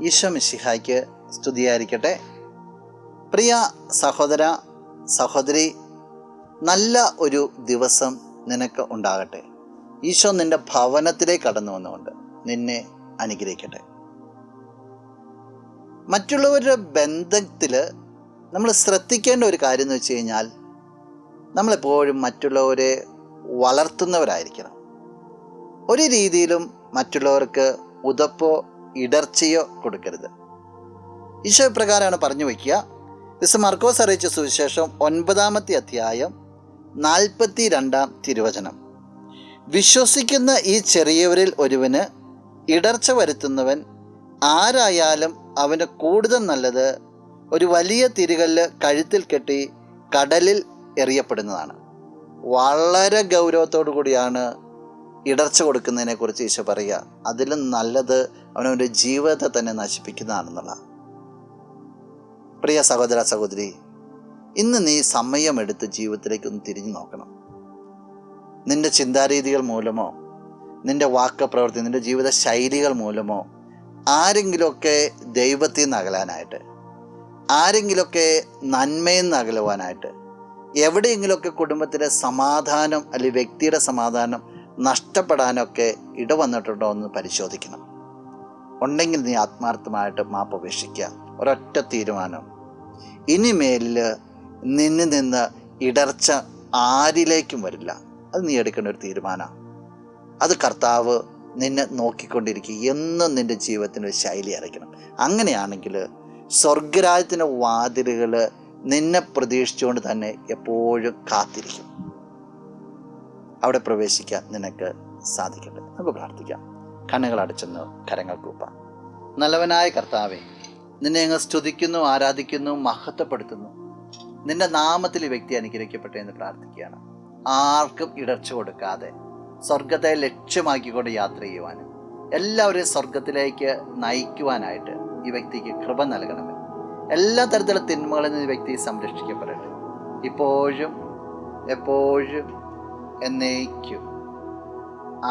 ഈശോ മിശിഹായ്ക്ക് സ്തുതിയായിരിക്കട്ടെ. പ്രിയ സഹോദര സഹോദരി, നല്ല ഒരു ദിവസം നിനക്ക് ഉണ്ടാകട്ടെ. ഈശോ നിൻ്റെ ഭവനത്തിലേക്ക് കടന്നു വന്നുകൊണ്ട് നിന്നെ അനുഗ്രഹിക്കട്ടെ. മറ്റുള്ളവരുടെ ബന്ധത്തിൽ നമ്മൾ ശ്രദ്ധിക്കേണ്ട ഒരു കാര്യം എന്ന് വെച്ച് കഴിഞ്ഞാൽ, നമ്മളെപ്പോഴും മറ്റുള്ളവരെ വളർത്തുന്നവരായിരിക്കണം. ഒരു രീതിയിലും മറ്റുള്ളവർക്ക് ഉതപ്പോ ഇടർച്ചയോ കൊടുക്കരുത്. ഈശോ പ്രകാരമാണ് പറഞ്ഞു വയ്ക്കുക. വിശുദ്ധ മർക്കോസ് അറിയിച്ച സുവിശേഷം 9-ാമത്തെ അധ്യായം 42-ാം തിരുവചനം. വിശ്വസിക്കുന്ന ഈ ചെറിയവരിൽ ഒരുവന് ഇടർച്ച വരുത്തുന്നവൻ ആരായാലും അവന് കൂടുതൽ നല്ലത് ഒരു വലിയ തിരികല്ല് കഴുത്തിൽ കെട്ടി കടലിൽ എറിയപ്പെടുന്നതാണ്. വളരെ ഗൗരവത്തോടു കൂടിയാണ് ഇടർച്ച കൊടുക്കുന്നതിനെക്കുറിച്ച് ഈശോ പറയുക. അതിലും നല്ലത് അവനവൻ്റെ ജീവിതത്തെ തന്നെ നശിപ്പിക്കുന്നതാണെന്നുള്ള. പ്രിയ സഹോദര സഹോദരി, ഇന്ന് നീ സമയമെടുത്ത് ജീവിതത്തിലേക്കൊന്ന് തിരിഞ്ഞു നോക്കണം. നിൻ്റെ ചിന്താരീതികൾ മൂലമോ നിൻ്റെ വാക്കപ്രവൃത്തി, നിൻ്റെ ജീവിത ശൈലികൾ മൂലമോ ആരെങ്കിലുമൊക്കെ ദൈവത്തിൽ നിന്ന് അകലാനായിട്ട്, ആരെങ്കിലുമൊക്കെ നന്മയിൽ നിന്ന് അകലുവാനായിട്ട്, എവിടെയെങ്കിലുമൊക്കെ കുടുംബത്തിലെ സമാധാനം അല്ലെങ്കിൽ വ്യക്തിയുടെ സമാധാനം നഷ്ടപ്പെടാനൊക്കെ ഇടവന്നിട്ടുണ്ടോ എന്ന് പരിശോധിക്കണം. ഉണ്ടെങ്കിൽ നീ ആത്മാർത്ഥമായിട്ട് മാപ്പ് അപേക്ഷിക്കുക. ഒരൊറ്റ തീരുമാനം, ഇനിമേലിൽ നിന്നിൽ നിന്ന് ഇടർച്ച ആരിലേക്കും വരില്ല. അത് നീ എടുക്കേണ്ട ഒരു തീരുമാനം. അത് കർത്താവ് നിന്നെ നോക്കിക്കൊണ്ടിരിക്കുക. എന്നും നിൻ്റെ ജീവിതത്തിൻ്റെ ഒരു ശൈലി അറിയിക്കണം. അങ്ങനെയാണെങ്കിൽ സ്വർഗരാജ്യത്തിൻ്റെ വാതിലുകൾ നിന്നെ പ്രതീക്ഷിച്ചുകൊണ്ട് തന്നെ എപ്പോഴും കാത്തിരിക്കും. അവിടെ പ്രവേശിക്കാൻ നിനക്ക് സാധിക്കട്ടെ. നമുക്ക് പ്രാർത്ഥിക്കാം. കണ്ണുകൾ അടച്ചെന്ന് കരങ്ങൾ കൂപ്പാം. നല്ലവനായ കർത്താവേ, നിന്നെ ഞങ്ങൾ സ്തുതിക്കുന്നു, ആരാധിക്കുന്നു, മഹത്വപ്പെടുത്തുന്നു. നിന്റെ നാമത്തിൽ ഈ വ്യക്തി അനുഗ്രഹിക്കട്ടെ എന്ന് പ്രാർത്ഥിക്കുകയാണ്. ആർക്കും ഇടർച്ച കൊടുക്കാതെ സ്വർഗത്തെ ലക്ഷ്യമാക്കിക്കൊണ്ട് യാത്ര ചെയ്യുവാനും എല്ലാവരെയും സ്വർഗത്തിലേക്ക് നയിക്കുവാനായിട്ട് ഈ വ്യക്തിക്ക് കൃപ നൽകണമേ. എല്ലാ തരത്തിലുള്ള തിന്മകളിൽ നിന്ന് ഈ വ്യക്തി സംരക്ഷിക്കപ്പെടട്ടെ, ഇപ്പോഴും എപ്പോഴും എന്നേക്കും.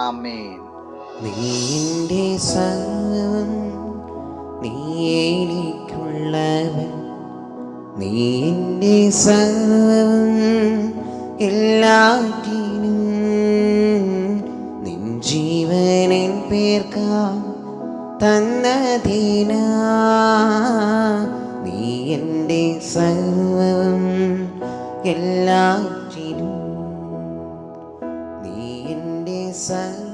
ആമേൻ. നീന്റെ സർവ്വം, നീ എനിക്കുള്ളവൻ, നീ എന്റെ സർവ്വം, എല്ലാറ്റിനും നിൻ ജീവനിൻ പേർക്കാ തന്നതിനാ. നീ എന്റെ സർവ്വം, എല്ലാറ്റിനും നീ എന്റെ സർവ്വം.